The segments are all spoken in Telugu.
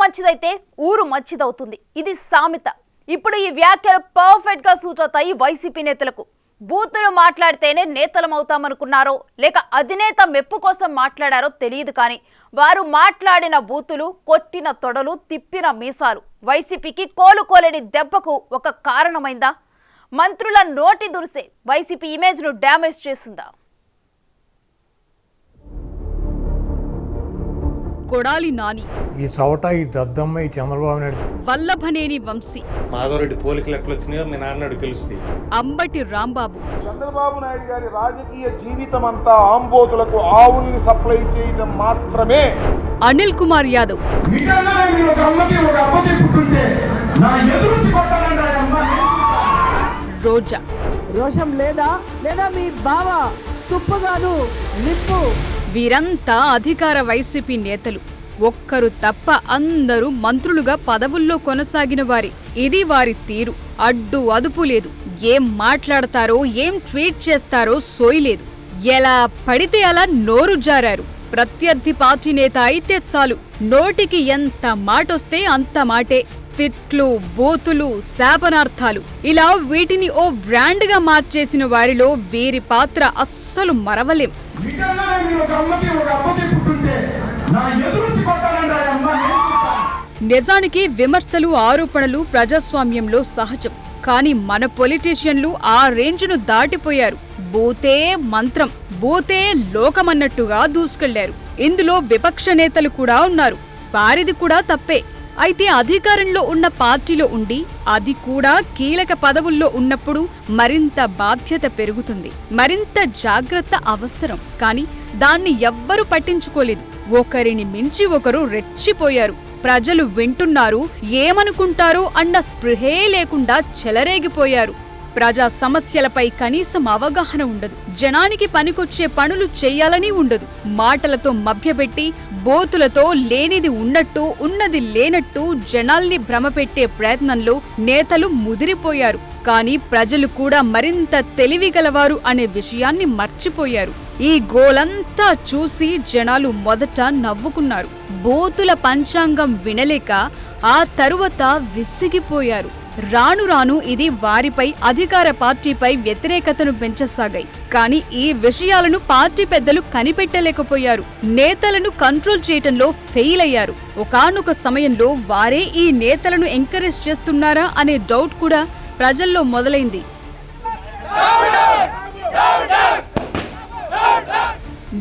మంచిదైతే ఊరు మంచిదవుతుంది. ఇది సామెత. ఇప్పుడు ఈ వ్యాఖ్యలు పర్ఫెక్ట్ గా సూట్ అవుతాయి వైసీపీ నేతలకు. బూతులు మాట్లాడితేనే నేతలమవుతామనుకున్నారో లేక అధినేత మెప్పు కోసం మాట్లాడారో తెలియదు, కానీ వారు మాట్లాడిన బూతులు, కొట్టిన తొడలు, తిప్పిన మీసాలు వైసీపీకి కోలుకోలేని దెబ్బకు ఒక కారణమైందా? మంత్రుల నోటి దురిసే వైసీపీ ఇమేజ్ ను డ్యామేజ్ చేసిందా? కొడాలి నాని, ఈ చవట, ఈ దద్దమ్మ, ఈ చంద్రబాబు నాయుడు, వల్లభనేని వంశీ, మాధవరెడ్డి పోలికలు ఎట్లా వచ్చినాయో మీ నాన్నడు తెలుస్తాయి. అంబటి రాంబాబు, చంద్రబాబు నాయుడు గారి రాజకీయ జీవితం అంతా ఆంబోతులకు ఆవుల్ని సప్లై చేయటం మాత్రమే. అనిల్ కుమార్ యాదవ్, రోజా, రోషం లేదా మీ బావ తుప్పు కాదు నిప్పు. వీరంతా అధికార వైసీపీ నేతలు. ఒక్కరు తప్ప అందరూ మంత్రులుగా పదవుల్లో కొనసాగిన వారి. ఇది వారి తీరు. అడ్డు అదుపు లేదు. ఏం మాట్లాడతారో, ఏం ట్వీట్ చేస్తారో సోయిలేదు. ఎలా పడితే అలా నోరు జారారు. ప్రత్యర్థి పార్టీ నేత అయితే చాలు, నోటికి ఎంత మాటొస్తే అంత మాటే. తిట్లు, బూతులు, శాపనార్థాలు, ఇలా వీటిని ఓ బ్రాండ్ గా మార్చేసిన వారిలో వీరి పాత్ర అస్సలు మరవలేం. నిజానికి విమర్శలు, ఆరోపణలు ప్రజాస్వామ్యంలో సహజం. కానీ మన పొలిటీషియన్లు ఆ రేంజ్ను దాటిపోయారు. బూతే మంత్రం, బూతే లోకమన్నట్టుగా దూసుకెళ్లారు. ఇందులో విపక్ష నేతలు కూడా ఉన్నారు. వారిది కూడా తప్పే. అయితే అధికారంలో ఉన్న పార్టీలో ఉండి, అది కూడా కీలక పదవుల్లో ఉన్నప్పుడు మరింత బాధ్యత పెరుగుతుంది. మరింత జాగ్రత్త అవసరం. కానీ దాన్ని ఎవ్వరూ పట్టించుకోలేదు. ఒకరిని మించి ఒకరు రెచ్చిపోయారు. ప్రజలు వింటున్నారు, ఏమనుకుంటారో అన్న స్పృహే లేకుండా చెలరేగిపోయారు. ప్రజా సమస్యలపై కనీసం అవగాహన ఉండదు. జనానికి పనికొచ్చే పనులు చెయ్యాలని ఉండదు. మాటలతో మభ్యపెట్టి, బోతులతో లేనిది ఉన్నట్టు, ఉన్నది లేనట్టు జనాల్ని భ్రమపెట్టే ప్రయత్నంలో నేతలు ముదిరిపోయారు. కానీ ప్రజలు కూడా మరింత తెలివిగలవారు అనే విషయాన్ని మర్చిపోయారు. ఈ గోలంతా చూసి జనాలు మొదట నవ్వుకున్నారు. బోతుల పంచాంగం వినలేక ఆ తరువాత విసిగిపోయారు. రాను రాను ఇది వారిపై, అధికార పార్టీపై వ్యతిరేకతను పెంచసాగాయి. కానీ ఈ విషయాలను పార్టీ పెద్దలు కనిపెట్టలేకపోయారు. నేతలను కంట్రోల్ చేయటంలో ఫెయిల్ అయ్యారు. ఒకానొక సమయంలో వారే ఈ నేతలను ఎంకరేజ్ చేస్తున్నారా అనే డౌట్ కూడా ప్రజల్లో మొదలైంది.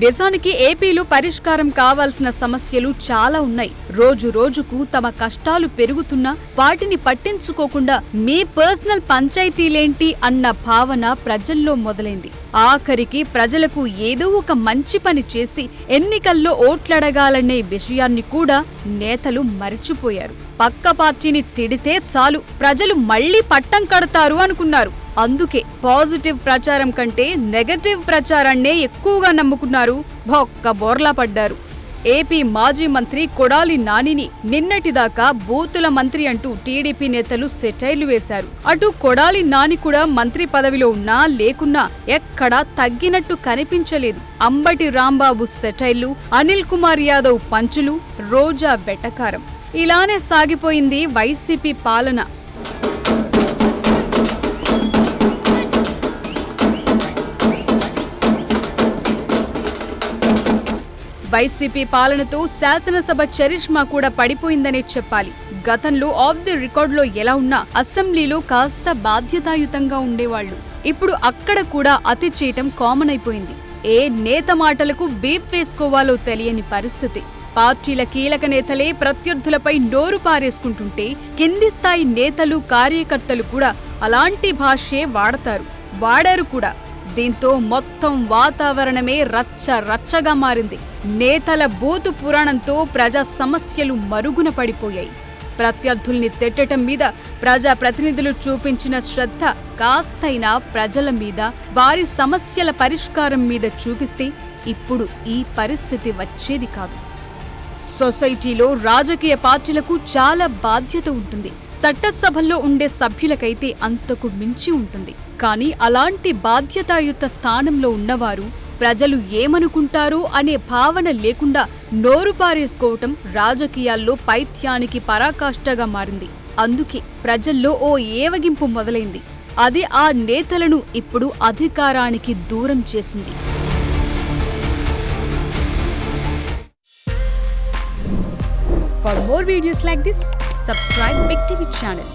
నిజానికి ఏపీలో పరిష్కారం కావాల్సిన సమస్యలు చాలా ఉన్నాయి. రోజు రోజుకు తమ కష్టాలు పెరుగుతున్నా వాటిని పట్టించుకోకుండా మీ పర్సనల్ పంచాయతీలేంటి అన్న భావన ప్రజల్లో మొదలైంది. ఆఖరికి ప్రజలకు ఏదో ఒక మంచి పని చేసి ఎన్నికల్లో ఓట్లడగాలనే విషయాన్ని కూడా నేతలు మరిచిపోయారు. పక్క పార్టీని తిడితే చాలు, ప్రజలు మళ్లీ పట్టం కడతారు అనుకున్నారు. అందుకే పాజిటివ్ ప్రచారం కంటే నెగటివ్ ప్రచారాన్నే ఎక్కువగా నమ్ముకున్నారు. ఒక్క బోర్లా పడ్డారు. ఏపీ మాజీ మంత్రి కొడాలి నానిని నిన్నటిదాకా బూతుల మంత్రి అంటూ టీడీపీ నేతలు సెటైర్లు వేశారు. అటు కొడాలి నాని కూడా మంత్రి పదవిలో ఉన్నా లేకున్నా ఎక్కడా తగ్గినట్టు కనిపించలేదు. అంబటి రాంబాబు సెటైర్లు, అనిల్ కుమార్ యాదవ్ పంచులు, రోజా వెటకారం, ఇలానే సాగిపోయింది వైసీపీ పాలన. వైసీపీ పాలనతో శాసనసభ చరిష్మా కూడా పడిపోయిందనే చెప్పాలి. గతంలో ఆఫ్ ది రికార్డులో ఎలా ఉన్నా అసెంబ్లీలో కాస్త బాధ్యతాయుతంగా ఉండేవాళ్లు. ఇప్పుడు అక్కడ కూడా అతి చేయటం కామన్ అయిపోయింది. ఏ నేత మాటలకు బీప్ వేసుకోవాలో తెలియని పరిస్థితి. పార్టీల కీలక నేతలే ప్రత్యర్థులపై నోరు పారేసుకుంటుంటే కింది స్థాయి నేతలు, కార్యకర్తలు కూడా అలాంటి భాషే వాడారు కూడా. దీంతో మొత్తం వాతావరణమే రచ్చగా మారింది. నేతల బూతు పురాణంతో ప్రజా సమస్యలు మరుగున పడిపోయాయి. ప్రత్యర్థుల్ని తిట్టటం మీద ప్రజాప్రతినిధులు చూపించిన శ్రద్ధ కాస్తైనా ప్రజల మీద, వారి సమస్యల పరిష్కారం మీద చూపిస్తే ఇప్పుడు ఈ పరిస్థితి వచ్చేది కాదు. సొసైటీలో రాజకీయ పార్టీలకు చాలా బాధ్యత ఉంటుంది. చట్టసభల్లో ఉండే సభ్యులకైతే అంతకు మించి ఉంటుంది. కానీ అలాంటి బాధ్యతాయుత స్థానంలో ఉన్నవారు ప్రజలు ఏమనుకుంటారు అనే భావన లేకుండా నోరు పారేసుకోవటం రాజకీయాల్లో పైత్యానికి పరాకాష్ఠగా మారింది. అందుకే ప్రజల్లో ఓ ఏవగింపు మొదలైంది. అది ఆ నేతలను ఇప్పుడు అధికారానికి దూరం చేసింది. For more videos like this, subscribe Big TV channel.